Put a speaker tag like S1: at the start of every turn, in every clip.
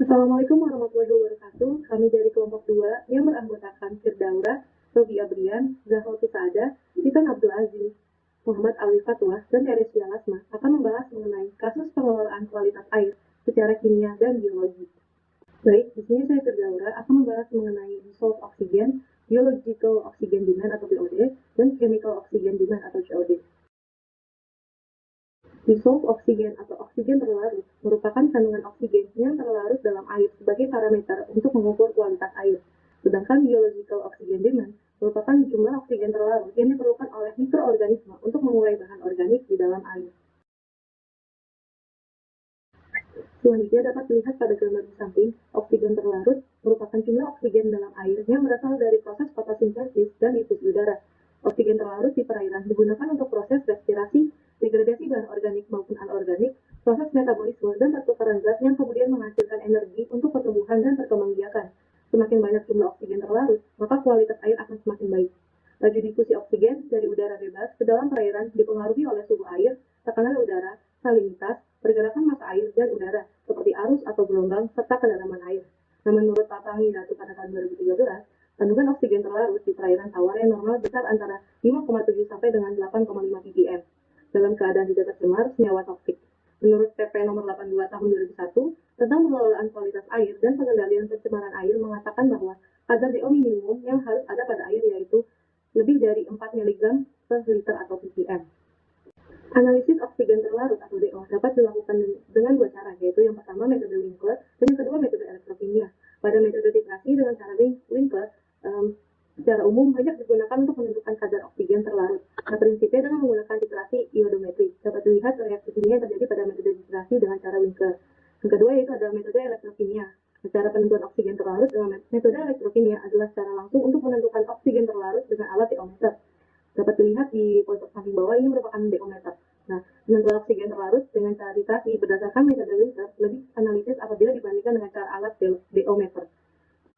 S1: Assalamualaikum warahmatullahi wabarakatuh. Kami dari kelompok 2 yang beranggotakan Firdaura, Robi Abrian, Zahra Tusada, Titan Abdul Aziz, Muhammad Ali Fatwa, dan Teresia Lasma akan membahas mengenai kasus pengelolaan kualitas air secara kimia dan biologi. Baik, di sini saya Firdaura akan membahas mengenai dissolved oxygen, biological oxygen demand atau BOD, dan chemical oxygen demand atau COD. Dissolved oksigen atau oksigen terlarut merupakan kandungan oksigen yang terlarut dalam air sebagai parameter untuk mengukur kualitas air. Sedangkan biological oxygen demand merupakan jumlah oksigen terlarut yang diperlukan oleh mikroorganisme untuk mengurai bahan organik di dalam air. Selanjutnya dapat dilihat pada gambar di samping, oksigen terlarut merupakan jumlah oksigen dalam air yang berasal dari proses fotosintesis dan difusi udara. Oksigen terlarut di perairan digunakan untuk proses respirasi, degradasi bahan organik maupun anorganik, proses metabolisme, dan pertukaran zat yang kemudian menghasilkan energi untuk pertumbuhan dan perkembangbiakan. Semakin banyak jumlah oksigen terlarut, maka kualitas air akan semakin baik. Laju difusi oksigen dari udara bebas ke dalam perairan dipengaruhi oleh suhu air, tekanan udara, salinitas, pergerakan massa air dan udara, seperti arus atau gelombang, serta kedalaman air. Nah, menurut Tatangi Datu pada tahun 2013, kandungan oksigen terlarut di perairan tawar yang normal besar antara 5,7 sampai dengan 8,5 ppm. Dalam keadaan tidak tercemar senyawa toksik. Menurut PP nomor 82 tahun 2001 tentang pengelolaan kualitas air dan pengendalian pencemaran air mengatakan bahwa kadar DO minimum yang harus ada pada air yaitu lebih dari 4 mg per liter atau ppm. Analisis oksigen terlarut atau DO dapat dilakukan dengan dua cara, yaitu yang pertama metode Winkler dan yang kedua metode elektrokimia. Pada metode titrasi dengan cara Winkler, secara umum banyak digunakan untuk menentukan kadar oksigen terlarut. Nah, prinsipnya dengan menggunakan titrasi iodometri. Dapat dilihat reaksi kimia yang terjadi pada metode titrasi dengan cara Winkler. Yang kedua yaitu ada metode elektrokimia. Cara penentuan oksigen terlarut dengan metode elektrokimia adalah secara langsung untuk menentukan oksigen terlarut dengan alat DO-meter. Dapat dilihat di pojok samping bawah ini merupakan DO-meter. Nah, penentuan oksigen terlarut dengan cara titrasi berdasarkan metode Winkler lebih analitis apabila dibandingkan dengan cara alat DO-meter.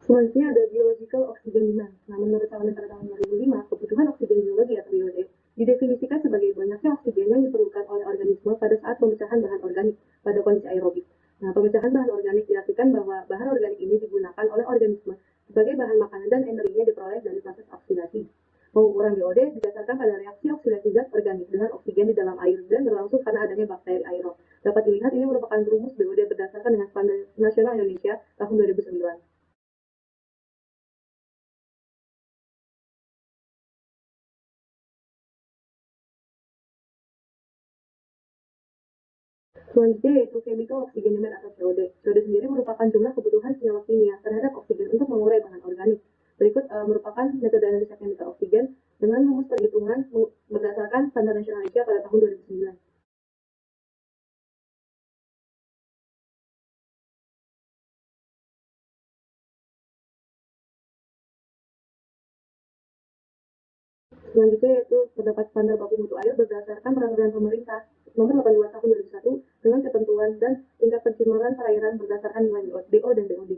S1: Selanjutnya ada biological oxygen demand. Nah, menurut Parliament pada tahun 2005, kebutuhan oksigen biologi atau BOD didefinisikan sebagai banyaknya oksigen yang diperlukan oleh organisme pada saat pemecahan bahan organik pada kondisi aerobik. Nah, pemecahan bahan organik diartikan bahwa bahan organik ini digunakan oleh organisme sebagai bahan makanan dan energinya diperoleh dari proses oksidasi. Pengukuran BOD didasarkan pada reaksi oksidasi zat organik dengan oksigen di dalam air dan berlangsung karena adanya bakteri aerob. Dapat dilihat ini merupakan rumus BOD berdasarkan dengan Standar Nasional Indonesia tahun 2009. Selanjutnya yaitu chemical oxygen demand atau COD. COD sendiri merupakan jumlah kebutuhan senyawa kimia terhadap oksigen untuk mengurai bahan organik. Berikut merupakan metode analisa chemical oksigen dengan rumus perhitungan berdasarkan Standar Nasional Indonesia pada tahun 2009. Selanjutnya yaitu terdapat standar baku mutu air berdasarkan peraturan pemerintah nomor 82 tahun 2001 dengan ketentuan dan tingkat pencemaran perairan berdasarkan nilai DO dan BOD.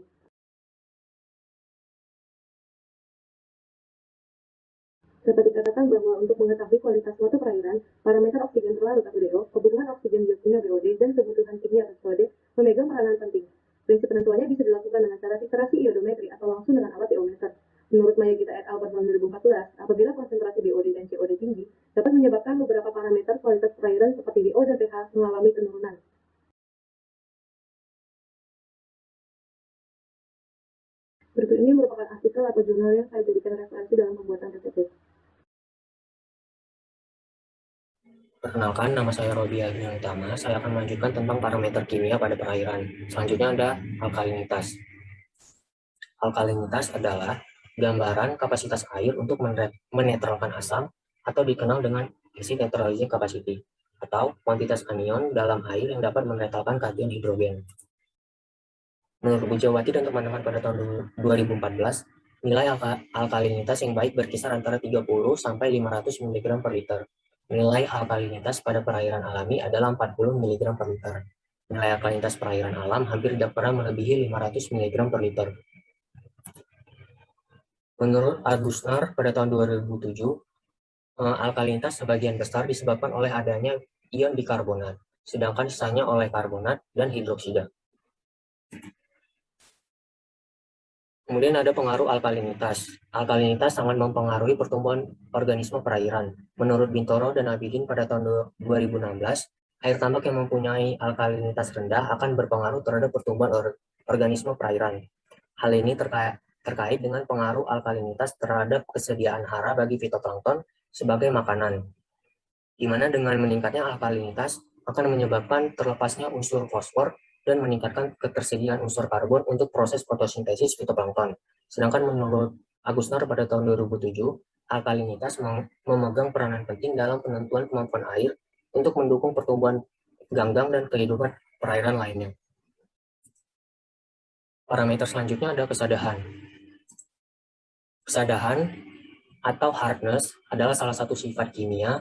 S1: Dapat dikatakan bahwa untuk mengetahui kualitas suatu perairan, parameter oksigen terlarut atau DO, kebutuhan oksigen biokimia BOD, dan kebutuhan kimia atau COD memegang peranan penting. Prinsip penentuannya bisa dilakukan dengan cara titrasi iodometri atau langsung dengan alat DO-meter. Menurut Maya Gita et al. Pada tahun 2014, apabila konsentrasi BOD dan COD tinggi, dapat menyebabkan beberapa parameter kualitas perairan seperti DO dan pH mengalami penurunan. Berikut ini merupakan artikel atau jurnal yang saya jadikan referensi dalam pembuatan PPT.
S2: Perkenalkan, nama saya Robi Abrian Utama. Saya akan melanjutkan tentang parameter kimia pada perairan. Selanjutnya ada alkalinitas. Alkalinitas adalah gambaran kapasitas air untuk menetralkan asam atau dikenal dengan acid neutralizing capacity atau kuantitas anion dalam air yang dapat menetralkan kation hidrogen. Menurut Bu Jawati dan teman-teman pada tahun 2014, nilai alkalinitas yang baik berkisar antara 30 sampai 500 mg per liter. Nilai alkalinitas pada perairan alami adalah 40 mg per liter. Nilai alkalinitas perairan alam hampir tidak pernah melebihi 500 mg per liter. Menurut Agusnar pada tahun 2007, alkalinitas sebagian besar disebabkan oleh adanya ion bikarbonat, sedangkan sisanya oleh karbonat dan hidroksida. Kemudian ada pengaruh alkalinitas. Alkalinitas sangat mempengaruhi pertumbuhan organisme perairan. Menurut Bintoro dan Abidin pada tahun 2016, air tambak yang mempunyai alkalinitas rendah akan berpengaruh terhadap pertumbuhan organisme perairan. Hal ini terkait dengan pengaruh alkalinitas terhadap kesediaan hara bagi fitoplankton sebagai makanan, di mana dengan meningkatnya alkalinitas akan menyebabkan terlepasnya unsur fosfor dan meningkatkan ketersediaan unsur karbon untuk proses fotosintesis fitoplankton. Sedangkan menurut Agusner pada tahun 2007, alkalinitas memegang peranan penting dalam penentuan kemampuan air untuk mendukung pertumbuhan ganggang dan kehidupan perairan lainnya. Parameter selanjutnya ada kesadahan. Kesadahan atau hardness adalah salah satu sifat kimia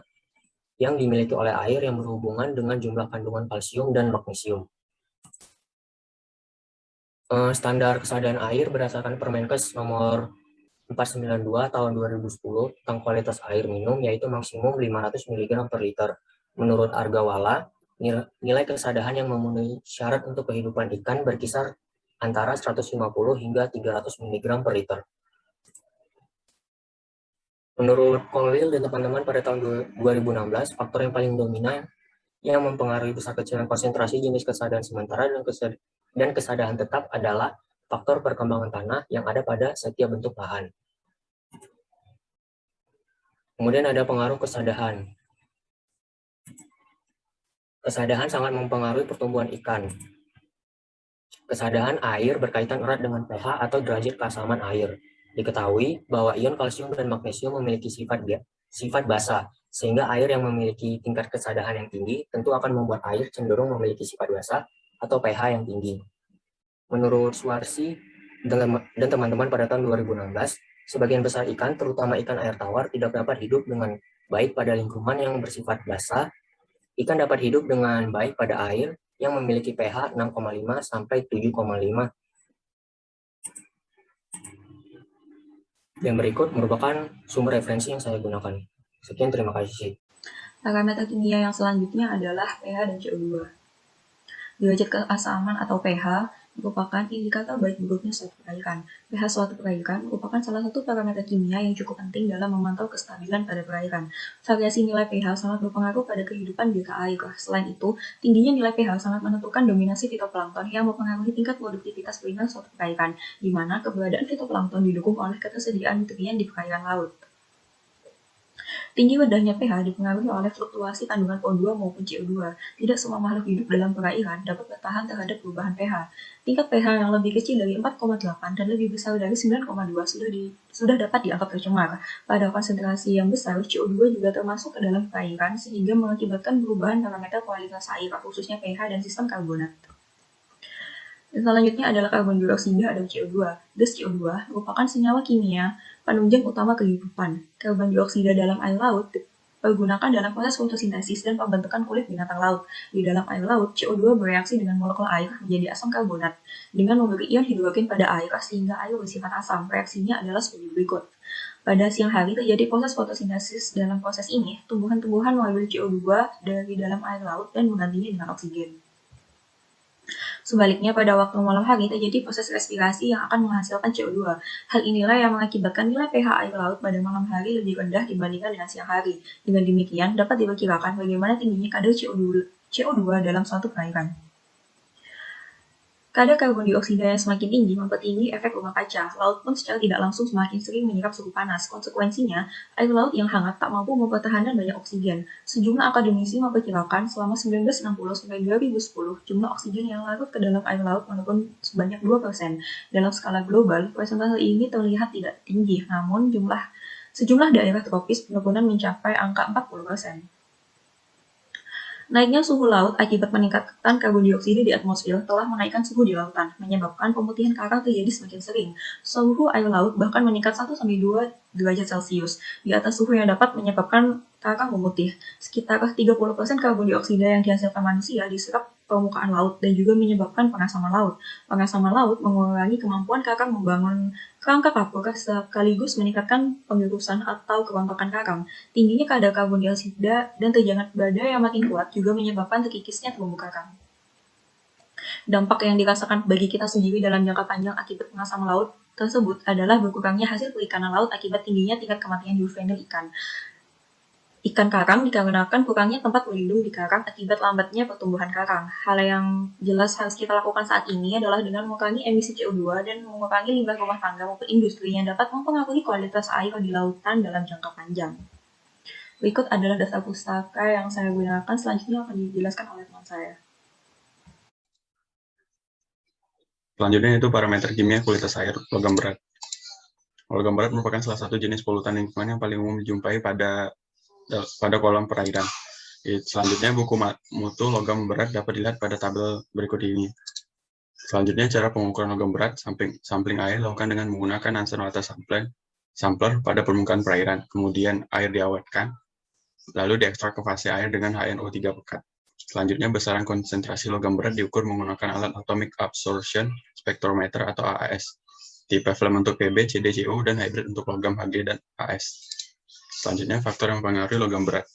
S2: yang dimiliki oleh air yang berhubungan dengan jumlah kandungan kalsium dan magnesium. Standar kesadahan air berdasarkan Permenkes nomor 492 tahun 2010 tentang kualitas air minum yaitu maksimum 500 mg per liter. Menurut Argawala, nilai kesadahan yang memenuhi syarat untuk kehidupan ikan berkisar antara 150 hingga 300 mg per liter. Menurut Colville dan teman-teman pada tahun 2016, faktor yang paling dominan yang mempengaruhi besar kecilan konsentrasi jenis kesadahan sementara dan kesadahan tetap adalah faktor perkembangan tanah yang ada pada setiap bentuk lahan. Kemudian ada pengaruh kesadahan. Kesadahan sangat mempengaruhi pertumbuhan ikan. Kesadahan air berkaitan erat dengan pH atau derajat keasaman air. Diketahui bahwa ion kalsium dan magnesium memiliki sifat basa, sehingga air yang memiliki tingkat kesadahan yang tinggi tentu akan membuat air cenderung memiliki sifat basa atau pH yang tinggi. Menurut Suwarsi dan teman-teman pada tahun 2016, sebagian besar ikan, terutama ikan air tawar, tidak dapat hidup dengan baik pada lingkungan yang bersifat basa. Ikan dapat hidup dengan baik pada air yang memiliki pH 6,5 sampai 7,5. Yang berikut merupakan sumber referensi yang saya gunakan. Sekian, terima kasih.
S3: Parameter kimia yang selanjutnya adalah pH dan CO2. Derajat keasaman atau pH merupakan indikator baik buruknya suatu perairan. pH suatu perairan merupakan salah satu parameter kimia yang cukup penting dalam memantau kestabilan pada perairan. Variasi nilai pH sangat berpengaruh pada kehidupan biota air. Selain itu, tingginya nilai pH sangat menentukan dominasi fitoplankton yang mempengaruhi tingkat produktivitas perairan suatu perairan, di mana keberadaan fitoplankton didukung oleh ketersediaan nutrien di perairan laut. Tinggi rendahnya pH dipengaruhi oleh fluktuasi kandungan O2 maupun CO2. Tidak semua makhluk hidup dalam perairan dapat bertahan terhadap perubahan pH. Tingkat pH yang lebih kecil dari 4,8 dan lebih besar dari 9,2 sudah dapat dianggap tercemar. Pada konsentrasi yang besar, CO2 juga termasuk ke dalam perairan sehingga mengakibatkan perubahan parameter kualitas air, khususnya pH dan sistem karbonat. Selanjutnya adalah karbon dioksida atau CO2. Gas CO2 merupakan senyawa kimia penunjang utama kehidupan. Karbon dioksida dalam air laut digunakan dalam proses fotosintesis dan pembentukan kulit binatang laut. Di dalam air laut, CO2 bereaksi dengan molekul air menjadi asam karbonat dengan memberi ion hidrogen pada air sehingga air bersifat asam. Reaksinya adalah sebagai berikut. Pada siang hari terjadi proses fotosintesis. Dalam proses ini, tumbuhan-tumbuhan mengambil CO2 dari dalam air laut dan menggantinya dengan oksigen. Sebaliknya, pada waktu malam hari terjadi proses respirasi yang akan menghasilkan CO2. Hal inilah yang mengakibatkan nilai pH air laut pada malam hari lebih rendah dibandingkan dengan siang hari. Dengan demikian, dapat diperkirakan bagaimana tingginya kadar CO2 dalam suatu perairan. Kadar karbon dioksida yang semakin tinggi mempertinggi efek rumah kaca. Laut pun secara tidak langsung semakin sering menyerap suhu panas. Konsekuensinya, air laut yang hangat tak mampu mempertahankan banyak oksigen. Sejumlah akademisi memperkirakan selama 1960 sampai 2010, jumlah oksigen yang larut ke dalam air laut menurun sebanyak 2%. Dalam skala global, persentase ini terlihat tidak tinggi, namun sejumlah daerah tropis penurunan mencapai angka 40%. Naiknya suhu laut akibat meningkatkan karbon dioksida di atmosfer telah menaikkan suhu di lautan, menyebabkan pemutihan karang terjadi semakin sering. Suhu air laut bahkan meningkat 1-2 derajat Celcius, di atas suhu yang dapat menyebabkan karang memutih. Sekitar 30% karbon dioksida yang dihasilkan manusia diserap permukaan laut dan juga menyebabkan pengasaman laut. Pengasaman laut mengurangi kemampuan karang membangun kerangka kapur sekaligus meningkatkan pengerusan atau kerontokan karang. Tingginya kadar karbon dioksida dan terjangan badai yang makin kuat juga menyebabkan terkikisnya terumbu karang. Dampak yang dirasakan bagi kita sendiri dalam jangka panjang akibat pengasaman laut tersebut adalah berkurangnya hasil perikanan laut akibat tingginya tingkat kematian juvenil ikan. Ikan karang dikarenakan kurangnya tempat berlindung di karang akibat lambatnya pertumbuhan karang. Hal yang jelas harus kita lakukan saat ini adalah dengan mengurangi emisi CO2 dan mengurangi limbah rumah tangga maupun industri yang dapat mempengaruhi kualitas air di lautan dalam jangka panjang. Berikut adalah daftar pustaka yang saya gunakan, selanjutnya akan dijelaskan oleh teman saya.
S4: Selanjutnya itu parameter kimia kualitas air logam berat. Logam berat merupakan salah satu jenis polutan lingkungan yang paling umum dijumpai pada kolam perairan. Selanjutnya, buku mutu logam berat dapat dilihat pada tabel berikut ini. Selanjutnya, cara pengukuran logam berat sampling air dilakukan dengan menggunakan Nansen water sampler pada permukaan perairan. Kemudian air diawetkan, lalu diekstrak ke fase air dengan HNO3 pekat. Selanjutnya, besaran konsentrasi logam berat diukur menggunakan alat Atomic Absorption Spectrometer atau AAS. Tipe film untuk PB, CD, CO, dan hybrid untuk logam Hg dan AS. Selanjutnya, faktor yang mempengaruhi logam berat.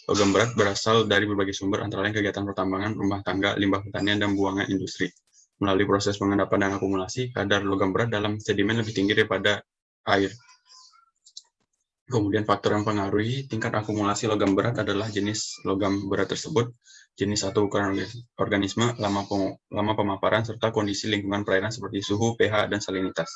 S4: Logam berat berasal dari berbagai sumber, antara lain kegiatan pertambangan, rumah tangga, limbah pertanian, dan buangan industri. Melalui proses pengendapan dan akumulasi, kadar logam berat dalam sedimen lebih tinggi daripada air. Kemudian faktor yang mempengaruhi tingkat akumulasi logam berat adalah jenis logam berat tersebut, jenis atau ukuran organisme, lama pemaparan, serta kondisi lingkungan perairan seperti suhu, pH, dan salinitas.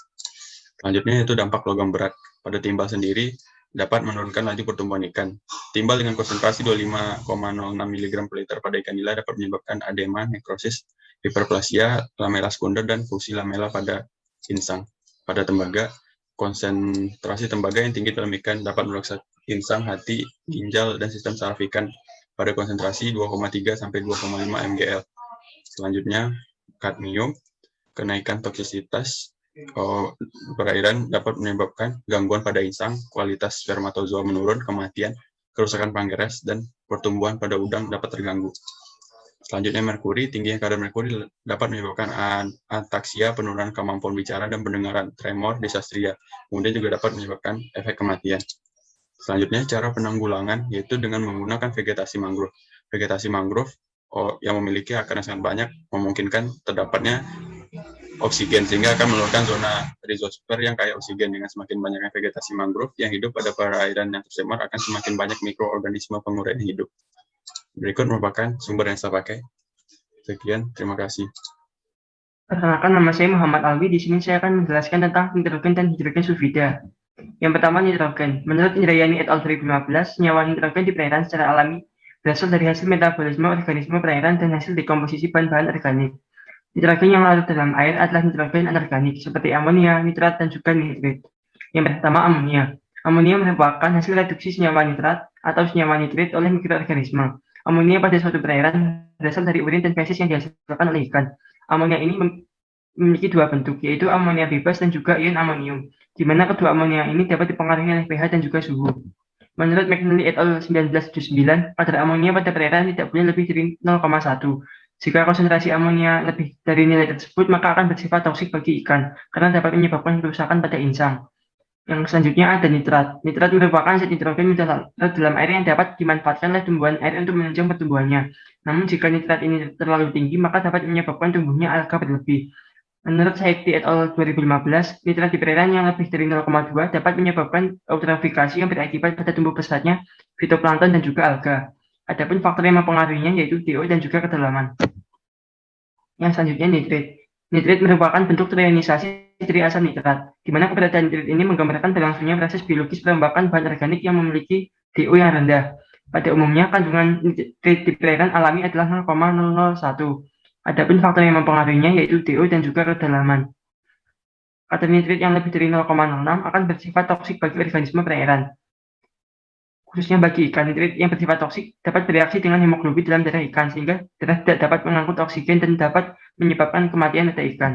S4: Selanjutnya itu dampak logam berat. Pada timbal sendiri, dapat menurunkan laju pertumbuhan ikan. Timbal dengan konsentrasi 25,06 mg per liter pada ikan nila dapat menyebabkan edema, nekrosis, hiperplasia, lamela sekunder, dan fusi lamela pada insang. Pada tembaga, konsentrasi tembaga yang tinggi dalam ikan dapat merusak insang, hati, ginjal, dan sistem saraf ikan pada konsentrasi 2,3 sampai 2,5 mgl. Selanjutnya, kadmium, kenaikan toksisitas perairan dapat menyebabkan gangguan pada insang, kualitas spermatozoa menurun, kematian, kerusakan pankreas, dan pertumbuhan pada udang dapat terganggu. Selanjutnya, merkuri, tingginya kadar merkuri dapat menyebabkan ataksia, penurunan kemampuan bicara dan pendengaran, tremor, dysarthria. Kemudian juga dapat menyebabkan efek kematian. Selanjutnya, cara penanggulangan yaitu dengan menggunakan vegetasi mangrove. Vegetasi mangrove yang memiliki akar yang sangat banyak memungkinkan terdapatnya oksigen, sehingga akan menurunkan zona rizosfer yang kaya oksigen. Dengan semakin banyaknya vegetasi mangrove yang hidup pada perairan yang tercemar, akan semakin banyak mikroorganisme penguraian hidup. Berikut merupakan sumber yang saya pakai. Sekian, terima kasih.
S5: Perkenalkan, nama saya Muhammad Alwi. Di sini saya akan menjelaskan tentang nitrogen dan hidrogen sulfida. Yang pertama, nitrogen. Menurut Indrayani et al. 2015, senyawa nitrogen di perairan secara alami berasal dari hasil metabolisme organisme perairan dan hasil dekomposisi bahan-bahan organik. Nitrogen yang larut dalam air adalah nitrogen anorganik seperti amonia, nitrat, dan juga nitrit. Yang pertama, amonia. Amonia merupakan hasil reduksi senyawa nitrat atau senyawa nitrit oleh mikroorganisme. Amonia pada suatu perairan berasal dari urin dan fesis yang dihasilkan oleh ikan. Amonia ini memiliki dua bentuk, yaitu amonia bebas dan juga ion amonium, di mana kedua amonia ini dapat dipengaruhi oleh pH dan juga suhu. Menurut McNally et al. 1979, kadar amonia pada perairan tidak boleh lebih dari 0,1. Jika konsentrasi amonia lebih dari nilai tersebut, maka akan bersifat toksik bagi ikan, karena dapat menyebabkan kerusakan pada insang. Yang selanjutnya ada nitrat. Nitrat merupakan zat nitrogen dalam air yang dapat dimanfaatkan oleh tumbuhan air untuk menunjang pertumbuhannya. Namun jika nitrat ini terlalu tinggi, maka dapat menyebabkan tumbuhnya alga berlebih. Menurut Saekti et al. 2015, nitrat di perairan yang lebih dari 0,2 dapat menyebabkan eutrofikasi yang berakibat pada tumbuh pesatnya fitoplankton dan juga alga. Adapun faktor yang mempengaruhinya yaitu DO dan juga kedalaman. Yang selanjutnya nitrit. Nitrit merupakan bentuk terionisasi dari asam nitrat, di mana keberadaan nitrit ini menggambarkan berlangsungnya proses biologis perombakan bahan organik yang memiliki DO yang rendah. Pada umumnya, kandungan nitrit di perairan alami adalah 0,001. Adapun faktor yang mempengaruhinya yaitu DO dan juga kedalaman. Kadar nitrit yang lebih dari 0,06 akan bersifat toksik bagi organisme perairan. Khususnya bagi ikan, nitrit yang bersifat toksik dapat bereaksi dengan hemoglobin dalam darah ikan, sehingga darah tidak dapat mengangkut oksigen dan dapat menyebabkan kematian pada ikan.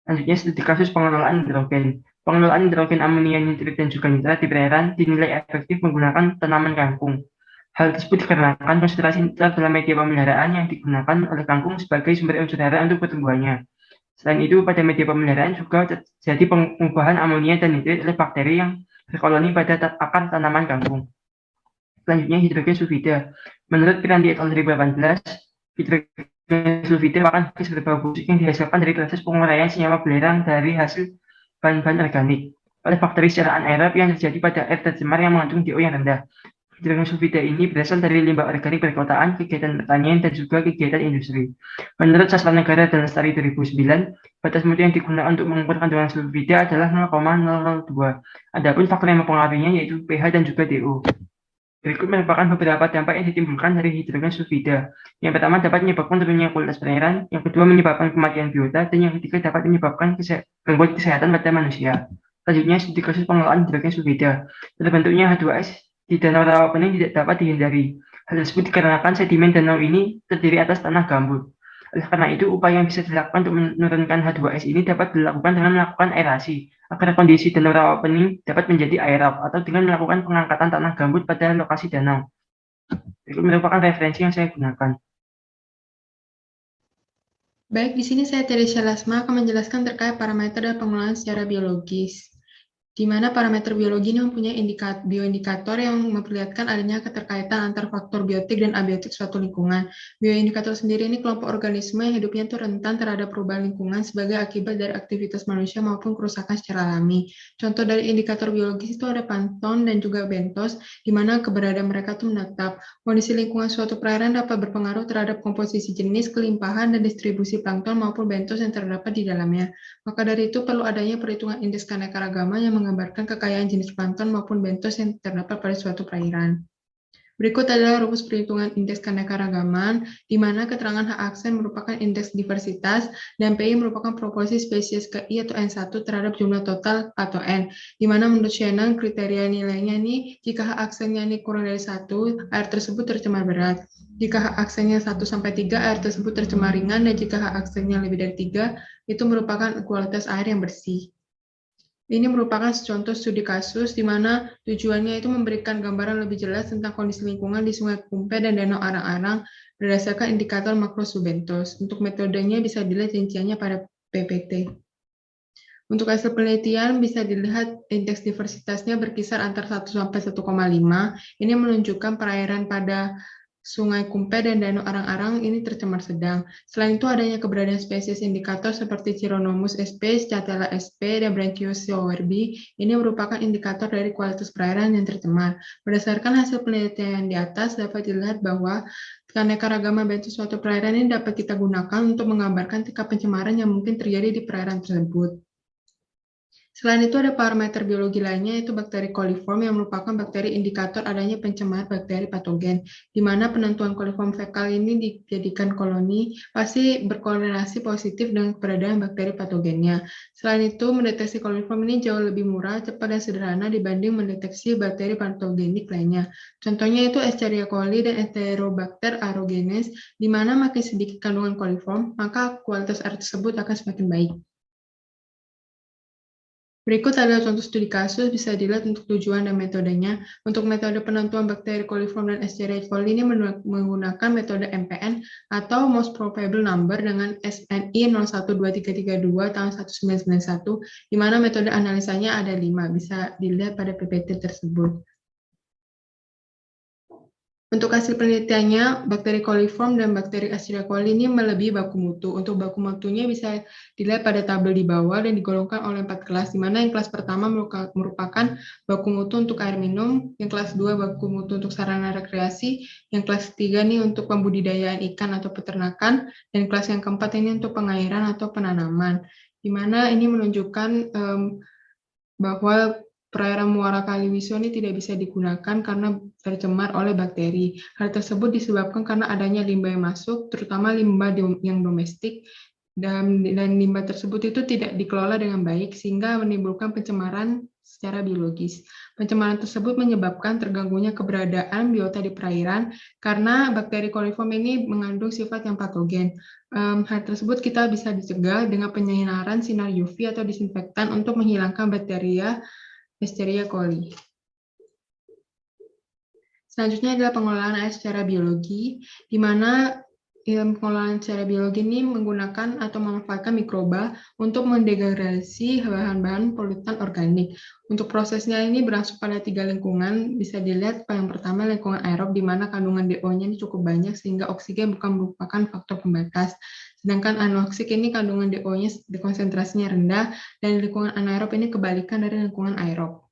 S5: Selanjutnya, studi kasus pengelolaan hidrogen. Pengelolaan hidrogen amonia, nitrit, dan juga nitrat di perairan dinilai efektif menggunakan tanaman kangkung. Hal tersebut dikarenakan konsentrasi nitrat dalam media pemeliharaan yang digunakan oleh kangkung sebagai sumber unsur hara untuk pertumbuhannya. Selain itu, pada media pemeliharaan juga terjadi pengubahan amonia dan nitrit oleh bakteri yang berkoloni pada akar tanaman kangkung. Selanjutnya, hidrogen sulfida. Menurut Piranti et al. 2018, hidrogen sulfida merupakan gas berbau busuk yang dihasilkan dari proses penguraian senyawa belerang dari hasil bahan-bahan organik oleh bakteri secara anaerob yang terjadi pada air tercemar yang mengandung DO yang rendah. Hidrogen sulfida ini berasal dari limbah organik perkotaan, kegiatan pertanian, dan juga kegiatan industri. Menurut Sastra Negara dan Lestari 2009, batas mutu yang digunakan untuk mengukur kandungan sulfida adalah 0,002. Adapun faktor yang mempengaruhinya yaitu pH dan juga DO. Berikut merupakan beberapa dampak yang ditimbulkan dari hidrogen sulfida. Yang pertama dapat menyebabkan turunnya kualitas perairan, yang kedua menyebabkan kematian biota, dan yang ketiga dapat menyebabkan gangguan kesehatan pada manusia. Selanjutnya, studi kasus pengelolaan hidrogen sulfida. Terbentuknya H2S di danau rawa pening tidak dapat dihindari. Hal tersebut dikarenakan sedimen danau ini terdiri atas tanah gambut. Oleh karena itu, upaya yang bisa dilakukan untuk menurunkan H2S ini dapat dilakukan dengan melakukan aerasi, agar kondisi danau rawa pening dapat menjadi aerob, atau dengan melakukan pengangkatan tanah gambut pada lokasi danau. Itu merupakan referensi yang saya gunakan.
S6: Baik, di sini saya Teresia Lasma akan menjelaskan terkait parameter dan pengelolaan secara biologis, di mana parameter biologi ini mempunyai bioindikator yang memperlihatkan adanya keterkaitan antar faktor biotik dan abiotik suatu lingkungan. Bioindikator sendiri ini kelompok organisme yang hidupnya itu rentan terhadap perubahan lingkungan sebagai akibat dari aktivitas manusia maupun kerusakan secara alami. Contoh dari indikator biologis itu ada plankton dan juga bentos, di mana keberadaan mereka itu menetap. Kondisi lingkungan suatu perairan dapat berpengaruh terhadap komposisi jenis, kelimpahan, dan distribusi plankton maupun bentos yang terdapat di dalamnya. Maka dari itu perlu adanya perhitungan indeks keanekaragaman yang menggambarkan kekayaan jenis plankton maupun bentos yang terdapat pada suatu perairan. Berikut adalah rumus perhitungan indeks keanekaragaman, di mana keterangan H aksen merupakan indeks diversitas dan PI merupakan proporsi spesies ke I atau N1 terhadap jumlah total atau N, di mana menurut Shannon kriteria nilainya ini jika H aksennya ini kurang dari 1, air tersebut tercemar berat. Jika H aksennya 1-3, air tersebut tercemar ringan, dan jika H aksennya lebih dari 3, itu merupakan kualitas air yang bersih. Ini merupakan contoh studi kasus di mana tujuannya itu memberikan gambaran lebih jelas tentang kondisi lingkungan di Sungai Kumpe dan Danau Arang-Arang berdasarkan indikator makro Subentos. Untuk metodenya bisa dilihat rinciannya pada PPT. Untuk hasil penelitian bisa dilihat indeks diversitasnya berkisar antara 1-1,5. Ini menunjukkan perairan pada Sungai Kumpe dan Danau Arang-Arang ini tercemar sedang. Selain itu adanya keberadaan spesies indikator seperti Chironomus sp, Scatella sp, dan Brachiosaurus ini merupakan indikator dari kualitas perairan yang tercemar. Berdasarkan hasil penelitian yang di atas dapat dilihat bahwa keanekaragaman bentuk suatu perairan ini dapat kita gunakan untuk menggambarkan tingkat pencemaran yang mungkin terjadi di perairan tersebut. Selain itu ada parameter biologi lainnya yaitu bakteri coliform yang merupakan bakteri indikator adanya pencemar bakteri patogen, di mana penentuan coliform fekal ini dijadikan koloni pasti berkorelasi positif dengan keberadaan bakteri patogennya. Selain itu mendeteksi coliform ini jauh lebih murah, cepat dan sederhana dibanding mendeteksi bakteri patogenik lainnya. Contohnya itu Escherichia coli dan Enterobacter aerogenes, di mana makin sedikit kandungan coliform, maka kualitas air tersebut akan semakin baik. Berikut adalah contoh studi kasus, bisa dilihat untuk tujuan dan metodenya. Untuk metode penentuan bakteri coliform dan Escherichia coli ini menggunakan metode MPN atau Most Probable Number dengan SNI 012332 tahun 1991, di mana metode analisanya ada 5, bisa dilihat pada PPT tersebut. Untuk hasil penelitiannya, bakteri coliform dan bakteri Escherichia coli ini melebihi baku mutu. Untuk baku mutunya bisa dilihat pada tabel di bawah dan digolongkan oleh 4 kelas, di mana yang kelas pertama merupakan baku mutu untuk air minum, yang kelas 2 baku mutu untuk sarana rekreasi, yang kelas 3 nih untuk pembudidayaan ikan atau peternakan, dan kelas yang keempat ini untuk pengairan atau penanaman. Di mana ini menunjukkan bahwa perairan Muara Kaliwiso ini tidak bisa digunakan karena tercemar oleh bakteri. Hal tersebut disebabkan karena adanya limbah yang masuk, terutama limbah yang domestik, dan limbah tersebut itu tidak dikelola dengan baik sehingga menimbulkan pencemaran secara biologis. Pencemaran tersebut menyebabkan terganggunya keberadaan biota di perairan karena bakteri coliform ini mengandung sifat yang patogen. Hal tersebut kita bisa dicegah dengan penyinaran sinar UV atau disinfektan untuk menghilangkan bakteria Escherichia coli. Selanjutnya adalah pengelolaan air secara biologi, di mana pengelolaan secara biologi ini menggunakan atau memanfaatkan mikroba untuk mendegradasi bahan-bahan polutan organik. Untuk prosesnya ini berlangsung pada 3 lingkungan, bisa dilihat yang pertama lingkungan aerob, di mana kandungan DO-nya ini cukup banyak sehingga oksigen bukan merupakan faktor pembatas. Sedangkan anoksik ini kandungan DO-nya konsentrasinya rendah, dan lingkungan anaerob ini kebalikan dari lingkungan aerob.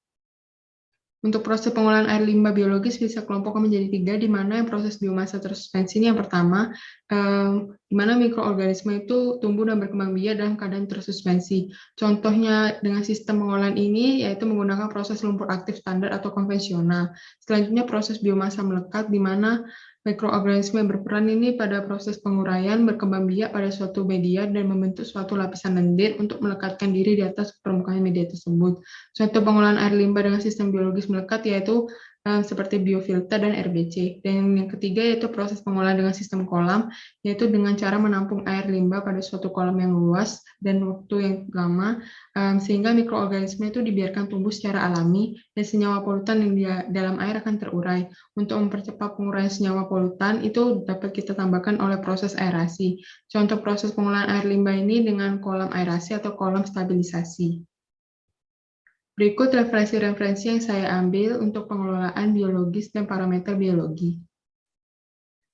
S6: Untuk proses pengolahan air limbah biologis bisa kelompokkan menjadi 3, di mana yang proses biomasa tersuspensi ini yang pertama, di mana mikroorganisme itu tumbuh dan berkembang biak dalam keadaan tersuspensi. Contohnya dengan sistem pengolahan ini yaitu menggunakan proses lumpur aktif standar atau konvensional. Selanjutnya proses biomasa melekat, di mana mikroorganisme yang berperan ini pada proses penguraian berkembang biak pada suatu media dan membentuk suatu lapisan lendir untuk melekatkan diri di atas permukaan media tersebut. Contoh pengolahan air limbah dengan sistem biologis melekat yaitu seperti biofilter dan RBC. Dan yang ketiga yaitu proses pengolahan dengan sistem kolam, yaitu dengan cara menampung air limbah pada suatu kolam yang luas dan waktu yang lama, sehingga mikroorganisme itu dibiarkan tumbuh secara alami dan senyawa polutan yang di dalam air akan terurai. Untuk mempercepat penguraian senyawa polutan itu dapat kita tambahkan oleh proses aerasi. Contoh proses pengolahan air limbah ini dengan kolam aerasi atau kolam stabilisasi. Berikut referensi-referensi yang saya ambil untuk pengelolaan biologis dan parameter biologi.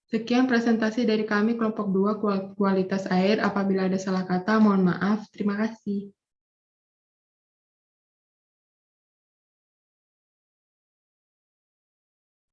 S6: Sekian presentasi dari kami kelompok 2 kualitas air. Apabila ada salah kata, mohon maaf. Terima kasih.